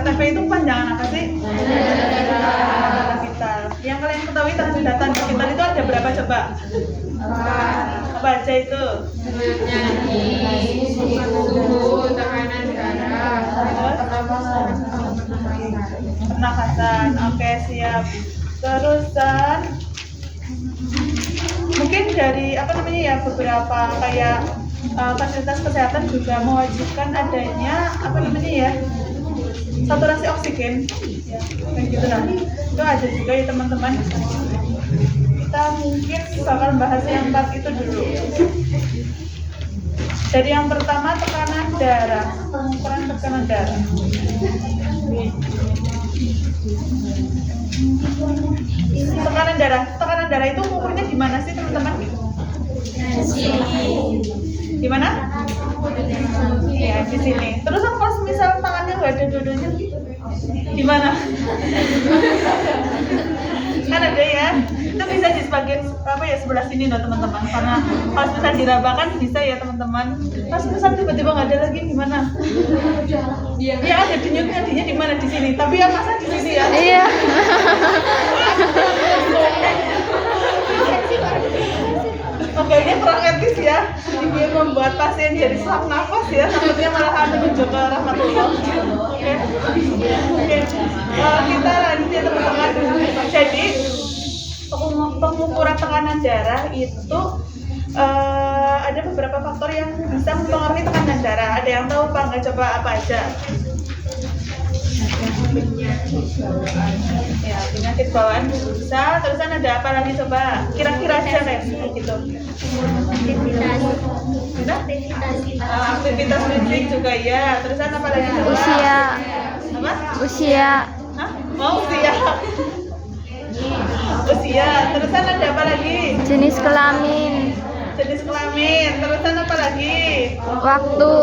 TP itu panjangan apa sih? Tanda vital. Yang kalian ketahui tanda vital itu ada berapa coba? Apa aja itu? Nyanyi, suhu, tekanan darah, Pernafasan. Oke, siap. Terusan mungkin dari apa namanya ya, beberapa kayak fasilitas kesehatan juga mewajibkan adanya apa namanya ya, saturasi oksigen ya, kayak gitu lah. Itu ada juga ya teman-teman. Kita mungkin bakal bahas yang 4 itu dulu. Dari yang pertama, tekanan darah, pengukuran tekanan darah. Tekanan darah itu ukurnya di mana sih teman-teman? Di mana? Ya, di sini. Terus kalau misal tangannya nggak ada dua-duanya, di mana? Kan ada ya. Itu bisa di bagian apa ya, sebelah sini loh teman-teman. Karena kalau misal dirabakan bisa ya teman-teman. Kalau misal tiba-tiba nggak ada lagi, gimana? Ya ada denyutnya di mana, di sini. Tapi ya masa di sini ya? Iya. Oke, ini kurang etis ya. Ini membuat pasien jadi sesak nafas ya. Takutnya malah menuju ke rahmatullah. Oke. Kita lanjut ya teman-teman. Jadi pengukuran tekanan darah itu ada beberapa faktor yang bisa mempengaruhi tekanan darah. Ada yang tahu apa? Nggak, coba apa aja? Ya, penyakit bawaan bisa. Terusan ada apa lagi coba? Kira-kira aja gitu. Aktivitas fisik juga ya. Terusan apa lagi coba? Usia. Apa? Usia. Hah? Oh, usia. Usia. Terusan ada apa lagi? Jenis kelamin. Jenis kelamin. Terusan apa lagi? Waktu.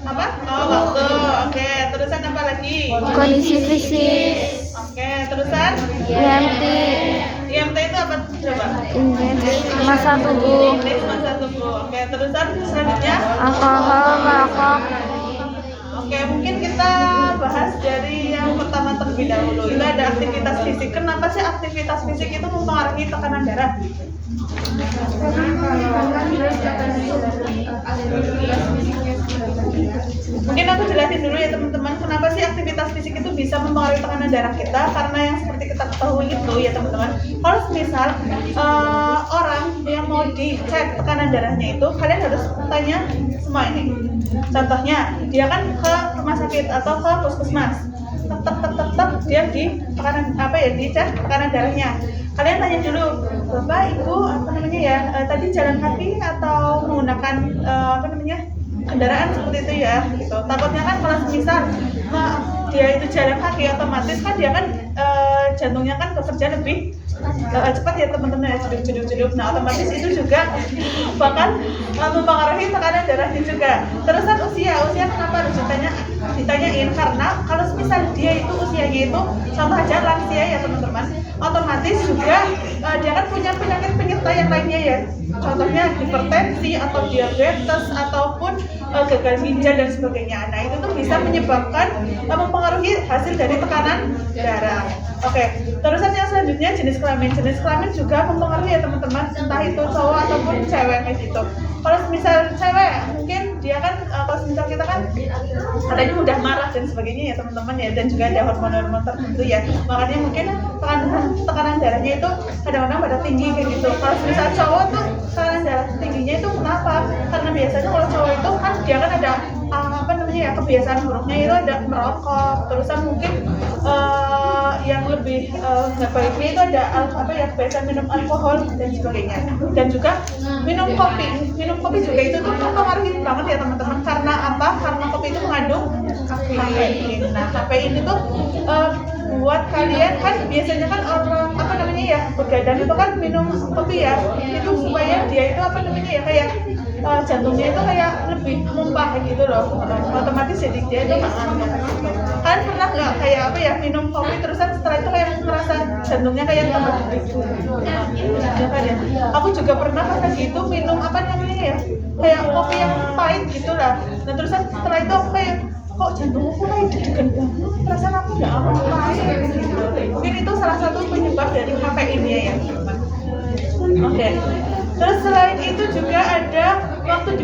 Apa? Oh, waktu. Oke. Terusan apa lagi? Kondisi fisik. Oke. Terusan? IMT. IMT itu apa coba? Indeks massa tubuh. Indeks massa tubuh. Oke. Terusan selanjutnya? Alkohol, merokok. Oke, mungkin kita bahas dari yang pertama terlebih dahulu. Itu ada aktivitas fisik. Kenapa sih aktivitas fisik itu mempengaruhi tekanan darah? Mungkin aku jelasin dulu ya teman-teman, kenapa sih aktivitas fisik itu bisa mempengaruhi tekanan darah kita. Karena yang seperti kita ketahui itu ya teman-teman, kalau misal orang yang mau dicek tekanan darahnya itu, kalian harus tanya semua ini. Contohnya, dia kan ke rumah sakit atau ke puskesmas, tetap dia di tekanan apa ya, dicek tekanan darahnya. Kalian tanya dulu, Bapak, Ibu, apa namanya ya, tadi jalan kaki atau menggunakan apa namanya, kendaraan seperti itu ya, gitu. Takutnya kan kalau misal dia itu jalan kaki, otomatis kan dia kan jantungnya kan bekerja lebih cepat ya teman-teman ya, jeduk-jeduk. Nah, otomatis itu juga bahkan mempengaruhi tekanan darahnya juga. Terusan usia kenapa harus ditanyain? Karena kalau misal dia itu usianya itu contoh aja lansia ya teman-teman, otomatis juga dia kan punya penyakit penyerta yang lainnya ya. Contohnya hipertensi atau diabetes ataupun gagal ginjal dan sebagainya. Nah, itu tuh bisa menyebabkan mempengaruhi hasil dari tekanan darah. Oke, terusan yang selanjutnya jenis kelamin. Jenis kelamin juga mempengaruhi ya teman-teman, entah itu cowok ataupun cewek kayak gitu. Kalau misal cewek, mungkin dia kan kalau misal kita kan katanya mudah marah dan sebagainya ya teman-teman ya, dan juga ada hormon-hormon tertentu ya. Makanya mungkin tekanan darahnya itu kadang-kadang pada tinggi kayak gitu. Kalau misal cowok tuh tekanan darah tingginya itu kenapa? Karena biasanya kalau cowok itu kan dia kan ada apa namanya ya, kebiasaan buruknya itu ada merokok, terusan mungkin yang lebih nggak baiknya itu ada apa ya, kebiasaan minum alkohol dan sebagainya, dan juga minum kopi juga itu tuh mempengaruhi banget ya teman-teman. Karena apa? Karena kopi itu mengandung kafein. Nah, kafein itu buat kalian kan biasanya kan orang apa namanya ya, begadang itu kan minum kopi ya, itu supaya dia itu apa namanya ya, kayak jantungnya itu kayak lebih mumpah gitu loh, otomatis jadi dia itu kan pernah nggak kayak apa ya, minum kopi terusan setelah itu kayak ngerasa jantungnya kayak tambah gitu ya kan ya. Aku juga pernah pas gitu minum apa namanya ya, kayak kopi yang pahit gitulah. Nah terusan setelah itu aku kayak kok jantungku kayak deg-degan banget, perasaan aku nggak apa-apa gitu. Mungkin itu salah satu penyebab dari kafeinnya ya teman-teman. Oke. Terus selain itu juga ada waktu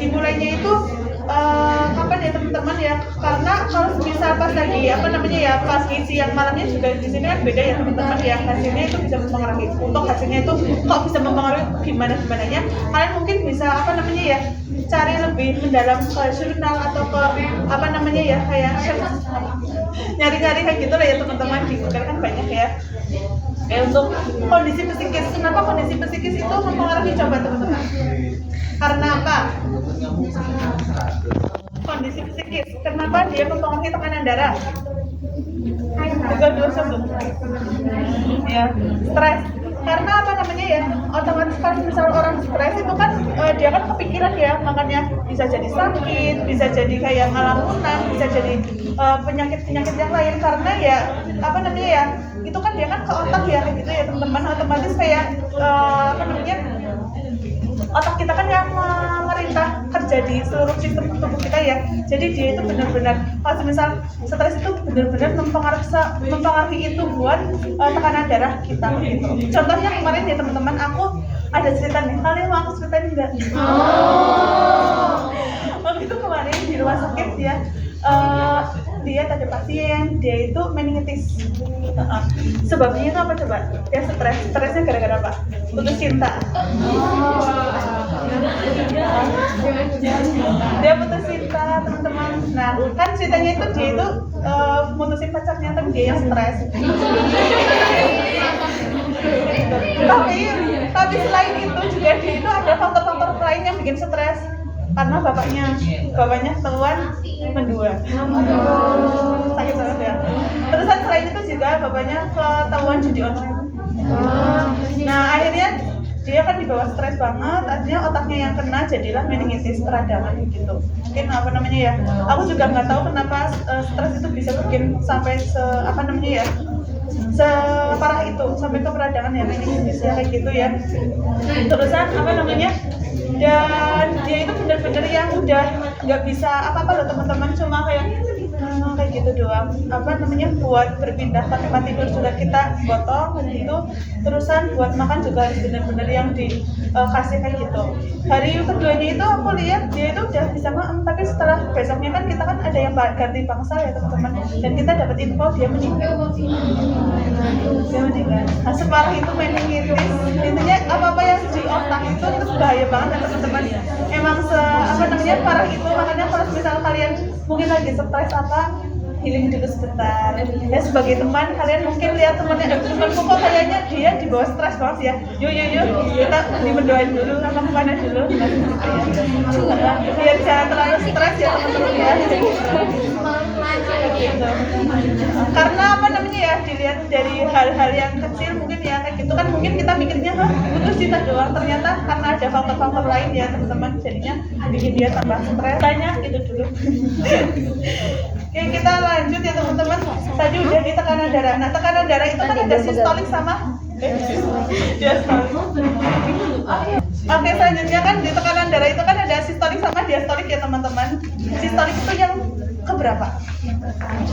dimulainya itu kapan ya teman-teman ya, karena kalau misal pas lagi pagi siang malamnya juga di sini kan beda ya teman-teman ya, hasilnya itu bisa mempengaruhi. Untuk hasilnya itu kok bisa mempengaruhi gimana nya, kalian mungkin bisa cari lebih mendalam ke jurnal atau ke kayak nyari-nyari kayak gitu lah ya teman-teman, di Google kan banyak ya. Untuk kondisi psikis, kenapa kondisi psikis itu mempengaruhi, coba teman-teman? Karena apa? Kondisi psikis, kenapa dia mempengaruhi tekanan darah? Juga sebelum ya, stres. Karena otomatis kalau misal orang stres itu kan dia kan kepikiran ya, makanya bisa jadi sakit, bisa jadi kayak ngalamunan, bisa jadi penyakit-penyakit yang lain, karena itu kan dia kan ke otak ya kayak gitu ya teman-teman, otomatis kayak otak kita kan yang memerintah kerja di seluruh sistem tubuh kita ya. Jadi dia itu benar-benar kalau misal stres itu benar-benar mempengaruhi itu buat tekanan darah kita gitu. Contohnya kemarin ya teman-teman, aku ada cerita nih, kalian mau aku ceritain enggak? Waktu itu kemarin di rumah sakit ya, dia ada pasien, dia itu meningitis. Sebabnya itu apa coba? Dia stresnya gara-gara apa? Putus cinta. Dia putus cinta teman-teman. Nah kan ceritanya itu dia itu mutusin pacarnya, tapi dia yang stres. Tapi selain itu juga dia itu ada faktor-faktor lain yang bikin stres, karena bapaknya ketahuan mendua. Sakit banget ya. Terus selain itu juga bapaknya ketahuan judi online. Nah akhirnya dia kan dibawa stres banget, akhirnya otaknya yang kena, jadilah meningitis peradangan gitu. Mungkin aku juga nggak tahu kenapa stres itu bisa bikin sampai separah itu, sampai ke peradangan ya, meningitis ya kayak gitu ya. Terusan dan dia itu benar-benar yang udah nggak bisa apa-apa loh teman-teman, cuma kayak gitu doang. Buat berpindah ke tempat tidur juga kita gotong gitu. Terusan buat makan juga harus benar-benar yang dikasih kayak gitu. Hari keduanya itu aku lihat dia itu udah bisa makan, tapi setelah besoknya kan kita kan ada yang ganti bangsa ya teman-teman, dan kita dapat info dia meninggal. Nah separah itu meningitis, intinya apa-apa yang di otak itu bahaya banget ya teman-teman. Emang parah itu, makanya kalau misal kalian mungkin lagi stres healing dulu sebentar ya. Sebagai teman, kalian mungkin lihat temanku kok kayaknya dia di bawah stres banget ya, yuk kita dimendoain dulu sama kemana dulu biar jangan terlalu stres ya teman-teman ya. Karena dilihat dari hal-hal yang kecil mungkin ya kayak gitu kan, mungkin kita mikirnya putus cinta doang, ternyata karena ada faktor-faktor lain ya teman-teman, jadinya bikin dia tambah stres. Tanya gitu dulu. Oke, kita lanjut ya teman-teman. Tadi udah di tekanan darah. Nah tekanan darah itu kan ada sistolik sama diastolik. Oke, selanjutnya kan di tekanan darah itu kan ada sistolik sama diastolik ya teman-teman. Sistolik itu yang keberapa?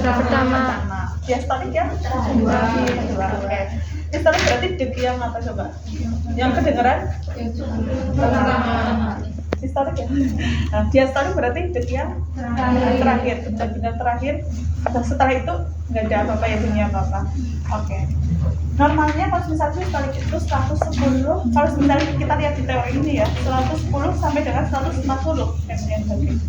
Pertama. Diastolik yang kedua. Oke. Sistolik berarti deg yang apa coba? Yang kedengeran? Sistolik ya. Nah, diastolik berarti deg yang terakhir, benar-benar terakhir. Setelah itu nggak ada apa-apa ya, bunyi apa-apa. Oke. Normalnya kalau misalnya sistolik itu 110, kalau misalnya kita lihat di teori ini ya, 110 sampai dengan 140 kemudian bagi.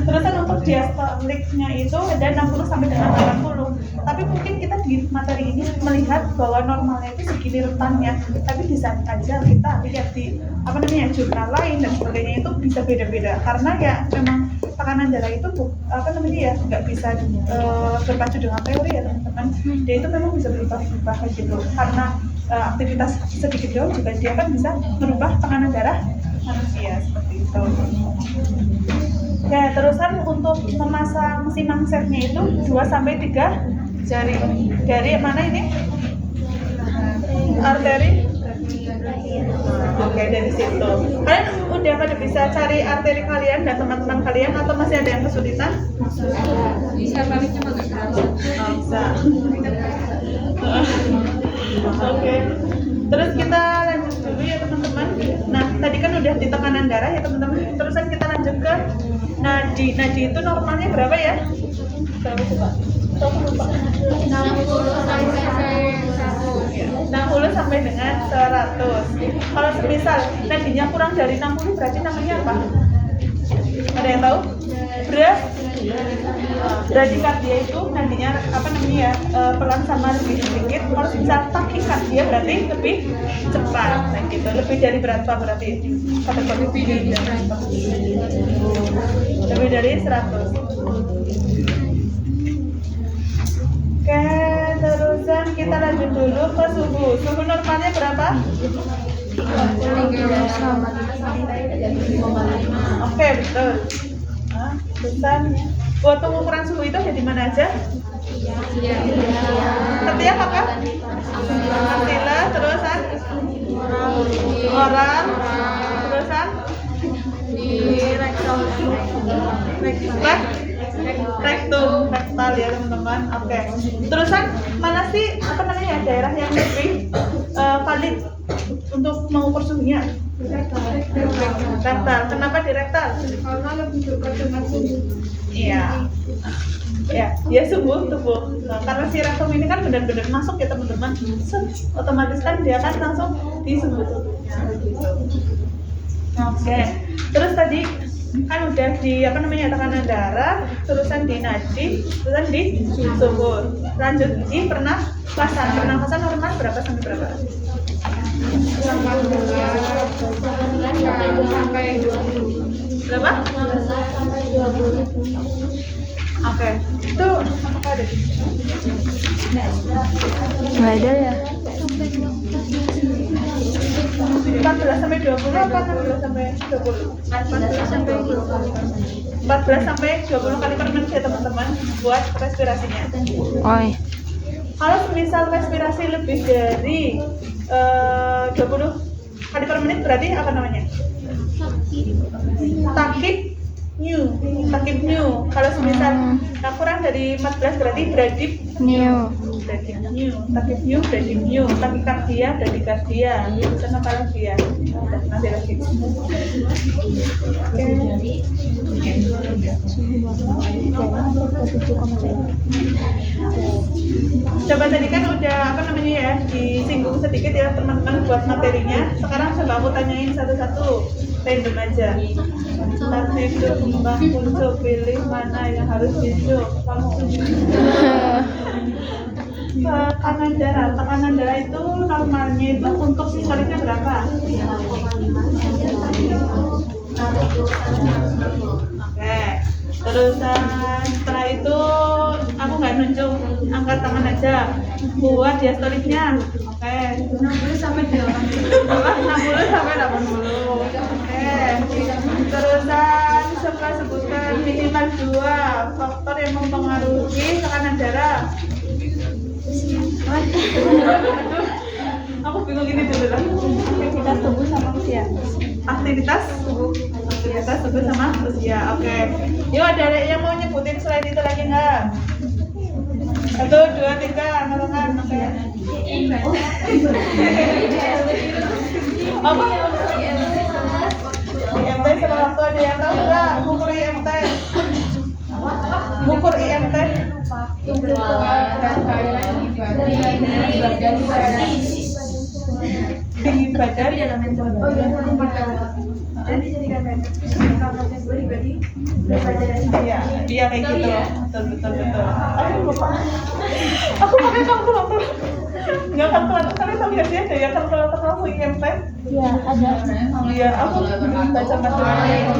Terus untuk diastoliknya itu ada 60 sampai dengan 80. Tapi mungkin kita di materi ini melihat bahwa normalnya itu segini rentannya. Tapi bisa aja kita lihat di jurnal lain dan sebagainya itu bisa beda-beda. Karena ya memang tekanan darah itu nggak bisa berpacu dengan teori ya teman-teman. Dia itu memang bisa berubah-ubah gitu. Karena aktivitas sedikit jauh juga dia kan bisa merubah tekanan darah manusia seperti itu. Ya, terusan untuk memasang simang setnya itu 2-3 jari. Dari mana ini? Arteri Oke, dari situ. Kalian udah pada bisa cari arteri kalian dan teman-teman kalian atau masih ada yang kesulitan? Bisa baliknya bagus banget. Oh, bisa. Oke. Terus kita lanjut dulu ya teman-teman. Nah, tadi kan udah di tekanan darah ya teman-teman. Terusan kita lanjut ke nadi. Nadi itu normalnya berapa ya? Berapa coba? Aku lupa. 60 sampai dengan 100. Kalau semisal nadinya kurang dari 60 berarti namanya apa? Ada yang tahu? Bradikardia itu nadinya apa namanya ya, pelan sama lebih sedikit. Kalau misal takikardia berarti lebih cepat. Nah gitu. Lebih dari berapa berarti? Lebih dari 100. Lebih dari 100. Oke, terusan kita lanjut dulu ke suhu. Suhu normalnya berapa? Oke, betul. Nah, terusan buat pengukuran suhu itu ada di mana aja? Setiap apa? Astila, terusan orang, terusan rektal ya teman-teman. Oke. Terusan mana sih apa namanya daerah yang lebih valid untuk mengukur suhunya? Rektal. Kenapa di rektal? Karena lebih dekat dengan tubuh. Iya. Ya tubuh. Nah, karena si rektum ini kan benar-benar masuk ya teman-teman. Otomatis kan dia kan langsung di tubuhnya. Oke. Terus tadi kan udah di apa namanya tekanan darah, terusan di nadi, terusan di suhu. Lanjut di pernapasan. Pernapasan normal berapa sampai berapa? 18 sampai 20. Berapa? Oke. Itu apakah ada di sini? Nggak ada ya? 14 sampai 20 apa 16 sampai 20? 14 sampai 20 kali per menit ya teman-teman buat respirasinya. Oh iya. Kalau misal respirasi lebih dari 20 kali per menit berarti apa namanya? Takip new. Kalau misal kurang dari 14 berarti bradip new. Takikardia, bradikardia. Terus apa lagi ya? Nanti lagi. Coba tadi kan udah apa namanya ya disinggung sedikit ya teman-teman buat materinya. Sekarang coba aku tanyain satu-satu, random aja. Nanti itu kembang muncul, pilih mana yang harus dihidup. Kamu tekanan darah itu normalnya itu untuk sistemnya berapa? Oke. Terusan setelah itu aku nggak nunjuk, angkat tangan aja buat diastoliknya. Oke. 60 sampai 80. 60 sampai 80. Oke. Terusan sebutkan minimal 2 faktor yang mempengaruhi tekanan darah. Aku bingung ini dulu lah. Aktivitas tubuh sama usia. Aktivitas tubuh sama usia. Oke. Yuk ada yang mau nyebutin selain itu lagi nggak? 1, 2, 3, angkat. Oke. Apa? IMT sama waktu ada yang tahu nggak? Ukur IMT. Ukur IMT. Tinggi badan iya kayak gitu. Betul. Aku lupa. Aku pakai kalkulator. Nggak kalkulator kalian tahu nggak sih ada ya kalkulator langsung IMT? Iya, ada. Iya, aku belum baca materialnya.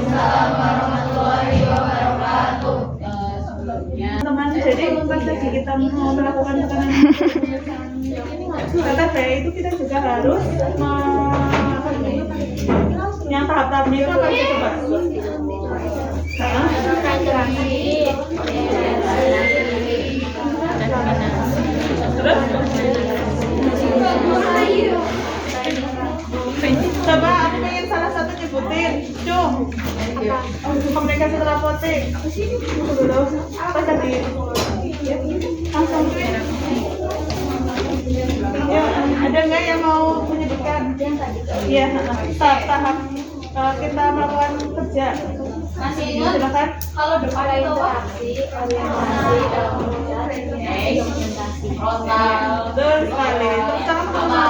Teman, jadi pas lagi kita mau melakukan tekanan kata saya itu kita juga harus yang tahap-tahapnya itu apa sih coba? Terus? Tunggu dulu. Apa tadi? Langsung. Ya, ada nggak yang mau menyebutkan? Iya, tahap kita melakukan kerja. Masih ingat? Silakan. Kalau depan itu interaksi, orientasi, dalam komunikasi, dokumentasi, frontal, Betul sekali. Terus tangan pertama.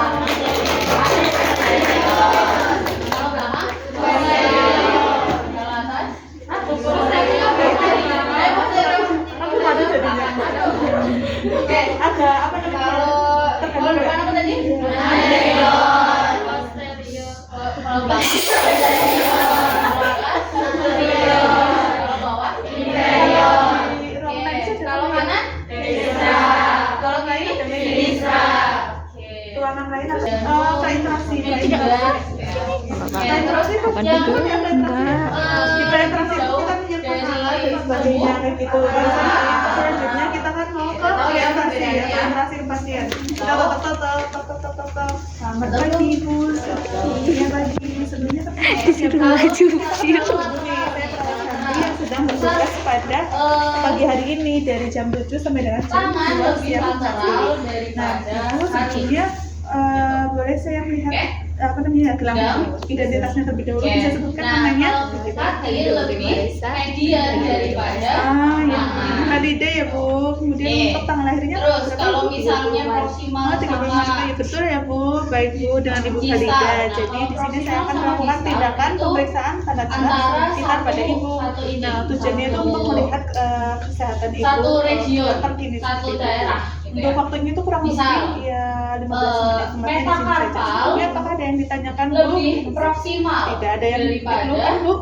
kalau belakang, Aku ada jadinya. oke. Ada apa namanya? Kalau depan apa tadi? Kalau belakang, kalau bawah, Di ruang medis ada kalau kanan, kalau lain ada medis. Ruangan lain ada interaksi. Interaksi itu Apa dulu? Enggak. di interaksi itu kita punya pengenalan dan sebagainya kayak gitu. Selanjutnya kita kan mau ke orientasi ya, interaksi ke pasien. Kita selamat pagi Bu, iya pagi. Sebelumnya Disuruh maju. yang sedang bertugas pada pagi hari ini dari jam 7 sampai dengan jam 2 siang tadi. Nah, itu sebelumnya boleh saya melihat apa namanya gelang identitasnya terlebih dahulu, bisa sebutkan namanya? tadi lebih media daripada. Ya, Halida ya Bu. Kemudian untuk tanggal lahirnya Terus berapa, kalau Bu? misalnya proksimal 35 sama ya betul ya Bu. Baik Bu, dengan Ibu Bisa, Halida. atau Jadi di sini saya akan proksimal melakukan sama tindakan distal pemeriksaan tanda antara tangan sekitar pada satu- Ibu. satu ini, Nah, tujuannya itu satu- untuk melihat kesehatan Ibu. satu region, terkini satu seperti itu. daerah, gitu Untuk ya. waktunya itu kurang Misal, lebih ya 15 menit. Kemarin di sini saja. metakarpal Sebelumnya apakah ada yang ditanyakan Bu? lebih proksimal Tidak ada yang daripada diperlukan Bu.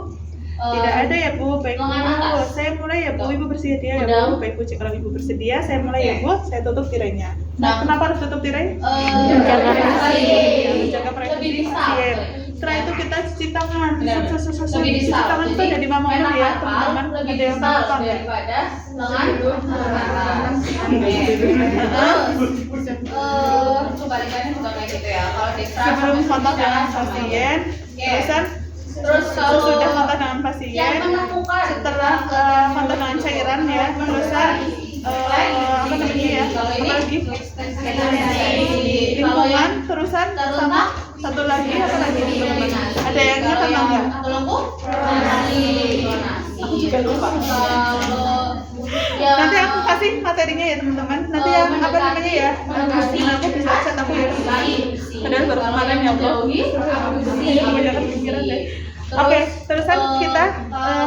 Tidak ada ya Bu, baik Bu. lengan atas. Saya mulai ya Bu, Ibu bersedia ya Udah. Bu. Baik Bu, kalau Ibu bersedia, saya mulai ya Bu. Saya tutup tirainya. Nah. Kenapa harus tutup tirai? Menjaga Menjaga privasi lebih distal. pasien. Setelah itu kita cuci tangan. Benar. Cuci Lebih distal. tangan itu ada di mamamur ya, metakarpal teman-teman. lebih Ada yang distal tahu apa? daripada lengan terus kebalikannya juga kayak gitu ya. Kalau distal Sebelum sampai kontak dengan sama. pasien, terusan Terus kalau sesudah kontak dengan yang pasien, menemukan setelah kontak dengan cairan ya, terusan apa namanya ya, apalagi lingkungan, terusan sama satu lagi apa lagi teman-teman? Ada yang ingat atau enggak? Aku juga lupa. Nanti aku kasih materinya ya teman-teman. Nanti yang apa namanya ya? Aku bisa chat aku ya. Padahal baru kemarin ya Allah. Kebanyakan pikiran deh. Oke, terusan kita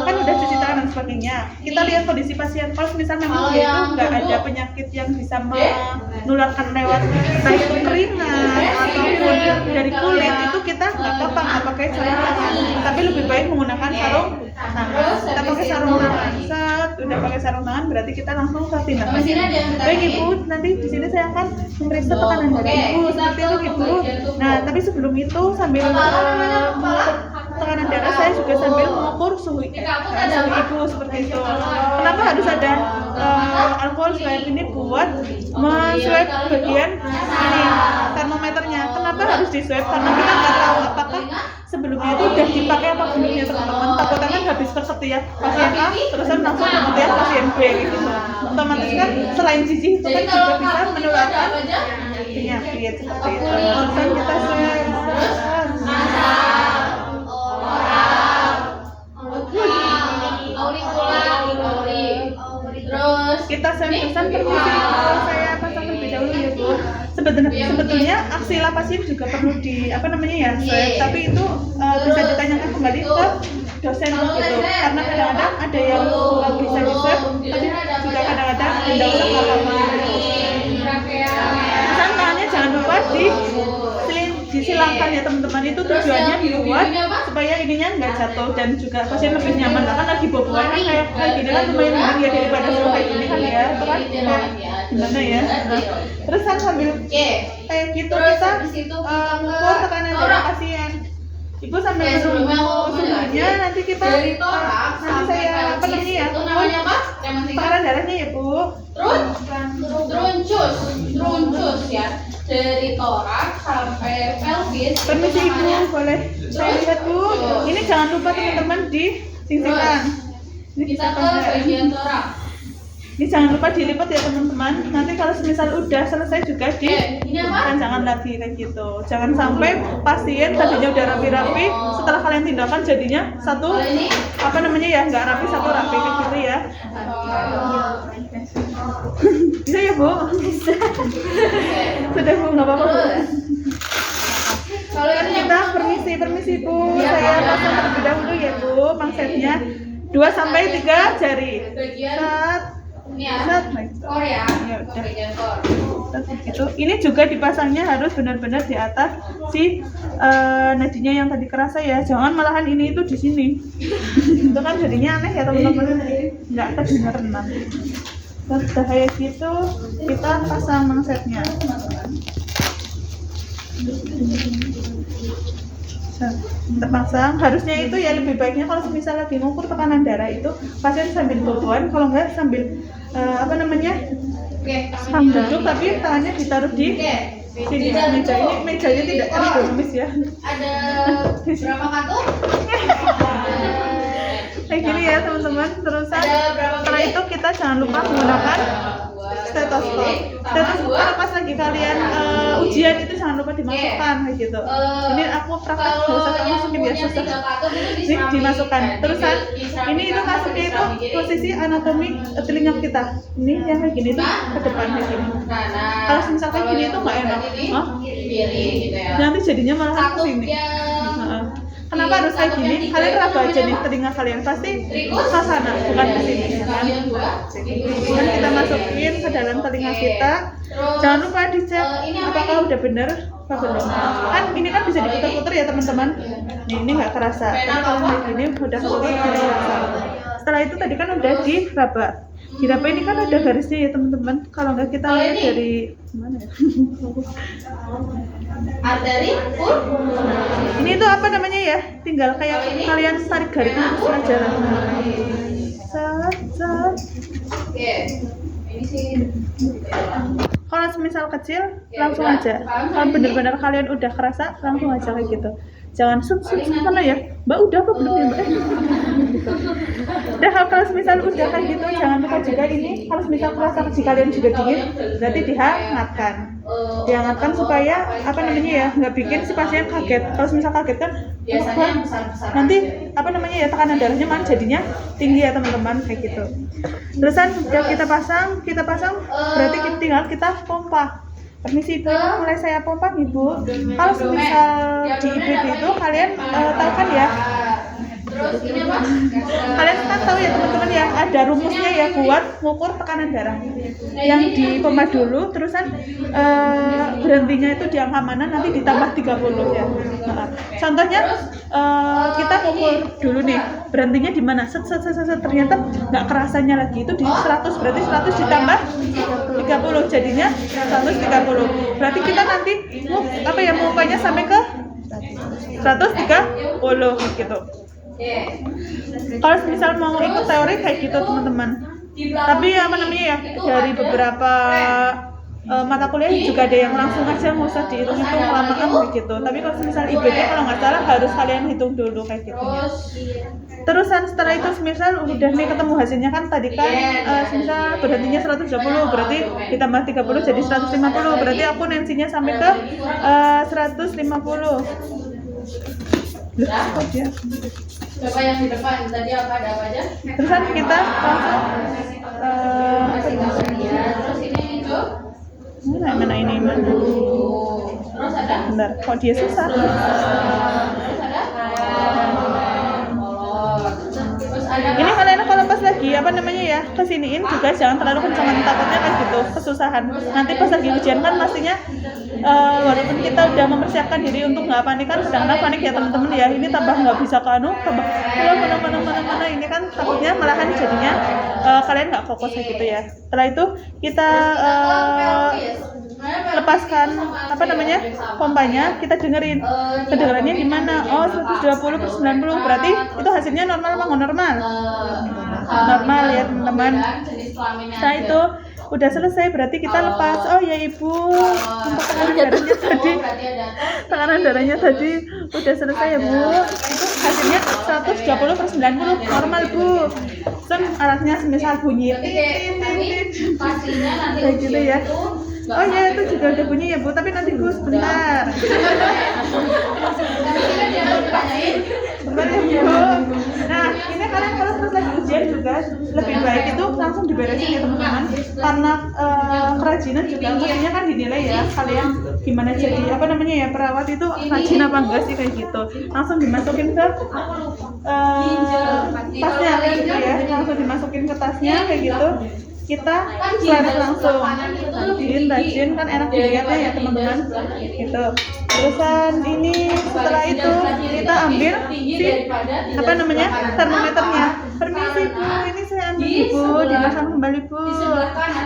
kan udah cuci tangan dan sebagainya. Kita lihat kondisi pasien. Kalau misalnya memang dia itu nggak ada penyakit yang bisa menularkan lewat entah itu keringat ataupun dari kulit, itu kita nggak apa-apa nggak pakai sarung tangan. Tapi lebih baik menggunakan sarung tangan. Kita pakai sarung tangan. Saat udah pakai sarung tangan berarti kita langsung ke tindakan. Baik Ibu, nanti di sini saya akan memeriksa tekanan darah Ibu seperti itu Ibu. Nah, tapi sebelum itu sambil tekanan darah saya juga sambil mengukur suhu Ibu seperti itu. Kenapa harus ada alkohol swab ini buat men-swab bagian ini termometernya? Kenapa harus di swab? Karena kita nggak tahu apakah sebelumnya itu udah dipakai apa belumnya teman-teman. Takutnya kan habis ke setiap pasien A, terusan langsung ke setiap pasien B gitu. Otomatis kan selain jijik itu kan juga bisa menularkan penyakit seperti itu. Terusan kita swab. Terus Kita pesan permisi saya pasang terlebih dahulu ya Bu. Sebetulnya aksila pasien juga perlu di apa namanya ya swab, tapi itu bisa ditanyakan kembali ke dosen gitu. Karena kadang-kadang ada yang bisa di swab, tapi juga kadang-kadang tidak usah apa-apa. Pesan tangannya jangan lupa disilangkan ya teman-teman, itu tujuannya buat supaya ininya nggak jatuh dan juga pasien lebih nyaman. Lah kan lagi boboan kan kayak gini kan lumayan mending ya daripada suruh kayak gini kan ya, itu kan gimana ya. Nah, terus kan sambil kayak gitu kita mengukur tekanan darah pasien. Ibu sambil menunggu suhunya, nanti kita nanti saya apa namanya ya, tekanan darahnya ya Bu. Truncus ya, dari toraks sampai pelvis. Permisi Ibu, boleh saya lihat Bu? Ini jangan lupa teman-teman disingkirkan. Ini Kita bisa ke pakai. bagian torak. Ini jangan lupa dilipat ya teman-teman. Nanti kalau semisal udah selesai juga Ini apa? jangan lagi kayak gitu. Jangan sampai pasien tadinya udah rapi-rapi, setelah kalian tindakan jadinya satu Kalau ini apa namanya ya nggak rapi, satu rapi kayak gitu ya. Bisa ya Bu? Bisa. Sudah Bu, nggak apa-apa Bu. kalau ini Kita permisi Bu. Saya pasang terlebih dahulu ya Bu, pangsetnya 2 sampai 3 jari. bagian Set, ini ya. set, nah gitu. Kor ya. Ya udah. Bagian kor. Gitu. Ini juga dipasangnya harus benar-benar di atas si nadinya yang tadi kerasa ya. Jangan malahan ini itu di sini. Itu kan jadinya aneh ya teman-teman. Nggak kedengeran nanti. Terus udah kayak gitu kita pasang mangsetnya. Terpasang harusnya itu ya lebih baiknya kalau misalnya lagi ngukur tekanan darah itu pasien sambil boboan, kalau enggak sambil apa namanya Oke. duduk tapi tangannya ditaruh di sini meja. Ini mejanya tidak ergonomis ya, Ada berapa kartu? kayak gini ya teman-teman. Terusan Ada berapa setelah itu kita jangan lupa menggunakan stetoskop. Stetoskop kalau pas lagi kalian ujian itu jangan lupa dimasukkan kayak gitu. Ini aku praktek nggak usah Kalau yang masukin ya, punya susah. 3 kartu itu Ini diserami. dimasukkan. Terusan Diserami ini itu kanan, masuknya itu diserami kiri. posisi anatomi telinga kita. Ini yang kayak gini tuh ke depan kayak gini. Kanan. Kalau misal kayak gini yang itu nggak enak. ini, Hah? kiri gitu ya. Nanti jadinya malah ke Satu sini. yang Heeh. Kenapa harus kayak gini? Kalian raba aja nih telinga kalian pasti ke sana, bukan ke sini. Kan? yang 2. Kan kita masukin ke dalam telinga kita. Jangan lupa dicek apakah udah bener apa belum. Kan ini kan bisa diputar-putar ya teman-teman. Nih, ini nggak kerasa. Tapi kalau kayak gini udah keputar tidak kerasa. Setelah itu tadi kan udah diraba. Diraba ini kan ada garisnya ya teman-teman. Kalau nggak kita lihat dari mana ya? Arteri full. Ini tuh apa namanya ya? Tinggal kayak kalian tarik garisnya terus aja lah. Set, set. Oke. Ini sih. Kalau semisal kecil langsung aja. Kalau bener-bener kalian udah kerasa langsung aja kayak gitu. Jangan mana ya? Mbak udah apa belum ya Mbak? Gitu. Udah kalau semisal udah kayak gitu jangan lupa juga ini kalau semisal kerasa kaki kalian juga dingin berarti dihangatkan. Dihangatkan supaya apa namanya ya nggak bikin si pasien kaget. Kalau semisal kaget kan Biasanya yang besar-besar. nanti apa namanya ya tekanan darahnya malah jadinya tinggi ya teman-teman kayak gitu. Terusan udah kita pasang berarti tinggal kita pompa. Permisi Ibu, mulai saya pompa nih Bu. Kalau semisal di IBD itu kalian tahu kan ya? Terus ini apa? Kalian kan tahu ya teman-teman ya ada rumusnya ya buat ngukur tekanan darah. Yang dipompa dulu, terusan berhentinya itu di angka mana nanti ditambah 30 ya. Nah, contohnya kita ngukur dulu nih berhentinya di mana? Set, ternyata nggak kerasanya lagi itu di 100 berarti 100 ditambah 30 jadinya 130. Berarti kita nanti apa ya pompanya sampai ke 130 gitu. Kalau misal mau ikut teori kayak gitu teman-teman. Tapi apa namanya ya dari beberapa mata kuliah juga ada yang langsung aja nggak usah dihitung-hitung kelamaan begitu. Tapi kalau misal IBD kalau nggak salah harus kalian hitung dulu kayak gitunya. Terusan setelah itu misal udah nih ketemu hasilnya kan tadi kan misal berhentinya 120 berarti ditambah 30 jadi 150 berarti aku nensinya sampai ke 150. Loh, kok dia? Coba yang di depan tadi ada apa aja? Terusan kita langsung Terus ini itu. mana ini mana? Terus ada? Bentar, kok dia susah? Terus ada? Terus ada. Ini kalian kalau pas lagi apa namanya ya kesiniin juga jangan terlalu kencangan takutnya kan gitu kesusahan. Nanti pas lagi ujian kan pastinya walaupun kita udah mempersiapkan diri untuk nggak panik kan kadang-kadang panik ya teman-teman ya. Ini tambah nggak bisa tambah mana ini kan takutnya malahan jadinya kalian nggak fokus kayak gitu ya. Setelah itu kita lepaskan apa namanya pompanya, kita dengerin kedengarannya gimana. Oh 120 per 90 berarti itu hasilnya normal apa nggak normal? Normal ya teman-teman. Setelah itu udah selesai berarti kita lepas. Oh ya Ibu, untuk tekanan darahnya tadi, berarti ada tekanan darahnya tadi udah selesai ya Bu. Itu hasilnya 120/90 normal Bu. Alatnya semisal bunyi pastinya nanti kayak gitu ya. Oh ya itu juga udah bunyi ya Bu, tapi nanti Bu sebentar. Sebentar ya Bu. Nah ini kalian kalau selesai ujian juga lebih baik itu langsung diberesin ya teman-teman, karena kerajinan juga pastinya kan dinilai ya kalian gimana jadi apa namanya ya perawat itu rajin apa enggak sih kayak gitu. Langsung dimasukin ke tasnya kayak gitu ya, langsung dimasukin ke tasnya kayak gitu. Kita selaras langsung rajin kan enak dilihatnya ya teman-teman gitu. Terusan ini setelah itu kita ambil si apa namanya termometernya. Permisi Bu, ini saya ambil Bu, dipasang kembali Bu.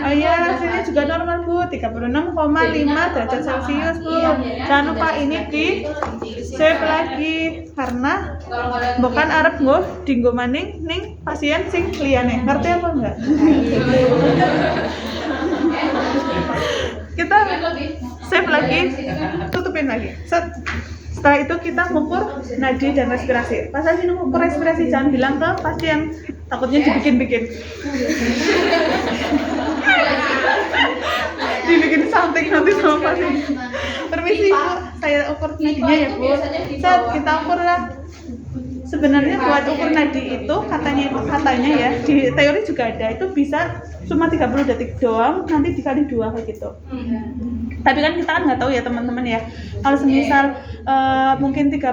Oh iya, hasilnya juga normal Bu, 36,5 derajat Celcius Bu. Jangan lupa ini di save lagi karena bukan arep nggo dinggo maning ning pasien sing liyane. Ngerti apa enggak? Kita save lagi, tutupin lagi. Setelah itu kita mengukur nadi dan respirasi. Pas lagi mengukur respirasi jangan bilang ke pasien, takutnya dibikin-bikin. Dibikin something nanti sama pasien. Permisi Bu, saya ukur nadinya ya Bu. Kita ukur lah. Sebenarnya buat ukur nadi itu katanya ya di teori juga ada, itu bisa cuma 30 detik doang, nanti dikali 2 kayak gitu. Tapi kan kita kan nggak tahu ya teman-teman ya, kalau semisal mungkin 30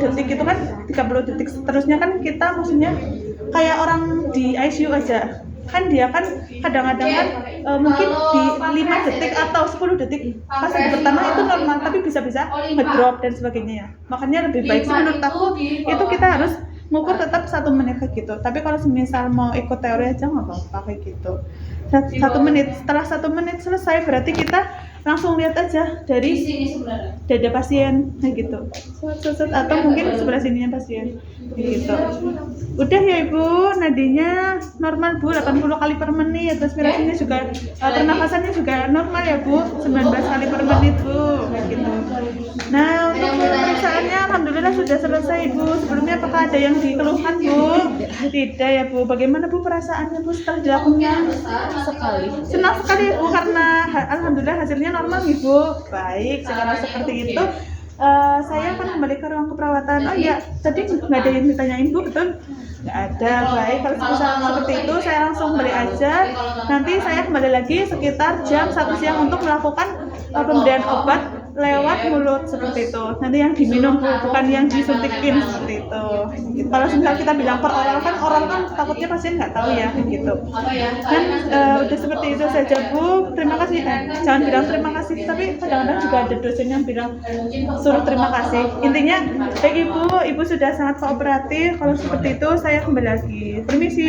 detik itu kan 30 detik seterusnya kan kita maksudnya kayak orang di ICU aja kan, dia kan kadang-kadang kan mungkin di 5 detik atau 10 detik pas pertama itu normal, tapi bisa-bisa ngedrop dan sebagainya ya. Makanya lebih baik sih menurut aku itu kita harus ngukur tetap 1 menit kayak gitu. Tapi kalau semisal mau ikut teori aja nggak apa-apa kayak gitu. 1 menit, setelah 1 menit selesai berarti kita langsung lihat aja dari dada pasien kayak gitu. Atau mungkin sebelah sininya pasien kayak gitu. Udah ya Ibu, nadinya normal Bu, 80 kali per menit. Respirasinya juga pernafasannya juga normal ya Bu, 19 kali per menit Bu kayak gitu. Nah untuk pemeriksaannya alhamdulillah sudah selesai Bu. Sebelumnya apakah ada yang dikeluhkan Bu? Tidak ya Bu. Bagaimana Bu perasaannya Bu setelah dilakukan? Senang sekali ya Bu, karena alhamdulillah hasilnya normal Ibu. Baik, sekarang seperti itu saya akan kembali ke ruang keperawatan. Oh iya, tadi nggak ada yang ditanyain Bu, betul? Nggak ada. Baik, kalau seperti itu saya langsung balik aja. Nanti saya kembali lagi sekitar jam 1 siang untuk melakukan pemberian obat lewat mulut seperti itu. Nanti yang diminum Bu, bukan yang disuntikin seperti itu. Kalau misal kita bilang per oral kan takutnya pasien nggak tahu ya gitu. Dan udah seperti itu saja Bu. Terima kasih. Jangan bilang terima kasih, tapi kadang-kadang juga ada dosen yang bilang suruh terima kasih. Intinya baik Ibu sudah sangat kooperatif. Kalau seperti itu saya kembali lagi. Permisi.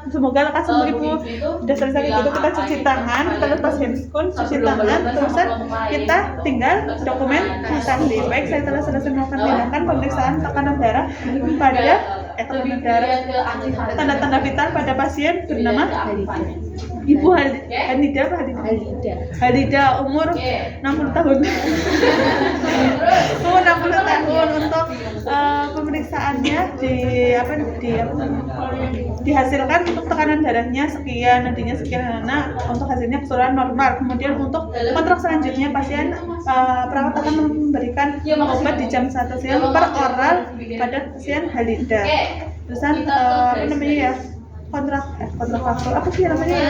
Semoga lekas sembuh Ibu. Udah selesai gitu kita cuci tangan, kita lepas handphone, cuci tangan, terusan kita tinggal dokumentasi. Baik, saya telah selesai melakukan tindakan pemeriksaan tekanan darah pada tanda-tanda vital pada pasien bernama Ibu Hanida Halida, umur 60 tahun. Umur 60 tahun. Untuk pemeriksaannya dihasilkan untuk tekanan darahnya sekian, nadinya sekian. Nah, untuk hasilnya keseluruhan normal. Kemudian untuk kontrol selanjutnya pasien perawat akan memberikan obat di jam 1 siang per oral pada pasien Halida. Terusan apa namanya ya? Kontraktor apa sih namanya?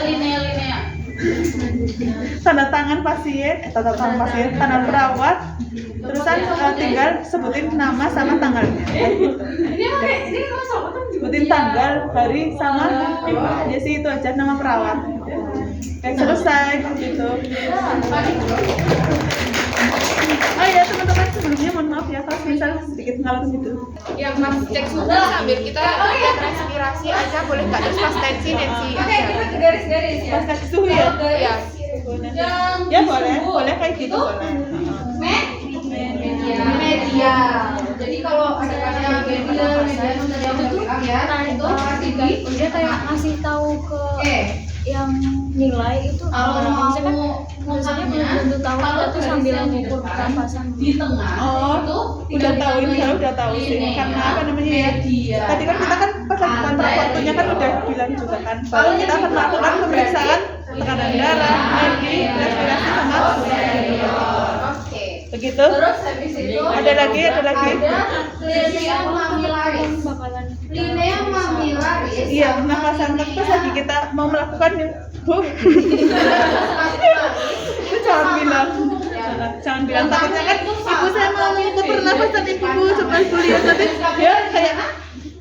Tanda tangan pasien, tanda perawat. Terusan tinggal sebutin nama sama tanggalnya. Sebutin tanggal, hari sama ya sih, itu aja nama perawat. Selesai gitu. Oh ya teman-teman, sebelumnya mohon maaf ya kalau misal sedikit ngalor gitu. Yang pas cek suhu sambil kita lihat respirasi aja, boleh nggak terus pas tensi kita ke garis-garis ya. Pas tes suhu ya? ya. Ya boleh kayak gitu boleh. Media. Jadi kalau ada media itu tuh ya, itu dia kayak ngasih tahu ke nilai itu Kalau mau biasanya belum tentu tahu kita tuh sambil mengukur pernapasan. di tengah itu udah tahu ini ya udah tahu sih karena apa namanya ya tadi kan kita kan pas lagi kontrak waktunya kan udah bilang juga kan bahwa kita akan melakukan pemeriksaan tekanan darah, nadi, respirasi sama Oke. begitu. Terus habis itu Ada lagi ada linea mamillaris. Linea mamillaris. Iya, pernapasan pas lagi kita mau melakukannya. Bu, itu jangan bilang takutnya kan ibu saya mau ke pernapasan ibu setelah kuliah nanti ya kayak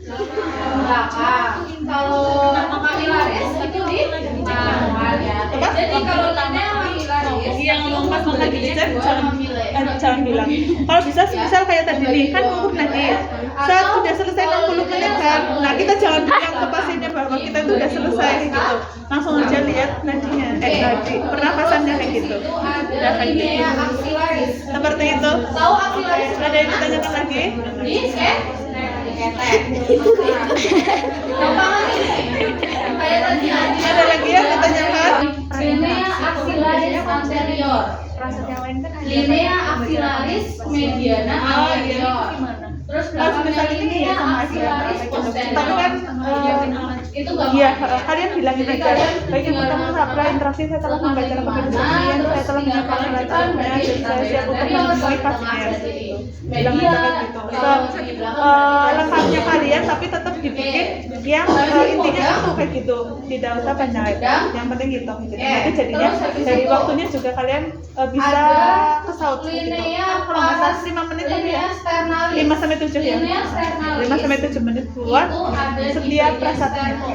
Belakang. Kalau mamillaris itu di awal ya. Jadi kalau linea mamillaris yang pas lagi dicek jangan bilang. Kalau bisa misal kayak tadi nih kan ngukur nadi. Saat sudah selesai 60 menit kan, nah kita jangan bilang ke pasiennya bahwa kita itu udah selesai gitu. Langsung aja lihat nadinya, nadi pernapasannya kayak gitu. itu Udah ada kayak gitu. linea axillaris. Seperti itu. Tahu axillaris? Ada yang ditanyakan lagi? Di ketek. Gampang ini. Kayak tadi Ada lagi yang ditanyakan? linea axillaris anterior. Perasaan yang lain kan ada Linea axillaris mediana Oh, iya. anterior. Terus belakangnya misalnya ini linea ya sama axillaris posterior. Tapi kan Itu gampang. iya, kalian bilangin aja. Baik yang pertama sabra interaksi saya telah membaca pasien, saya telah menyiapkan alat-alatnya, dan saya siap untuk menemui pasien. Bilang aja kayak gitu. Lengkapnya kalian, tapi tetap dibikin yang intinya itu kayak gitu. Tidak usah banyak. Yang penting gitu. Nanti jadinya dari waktunya juga kalian bisa kesaut gitu. Kalau nggak salah 5 menit tapi ya. 5 sampai 7 ya. 5 sampai 7 menit buat setiap prasatnya.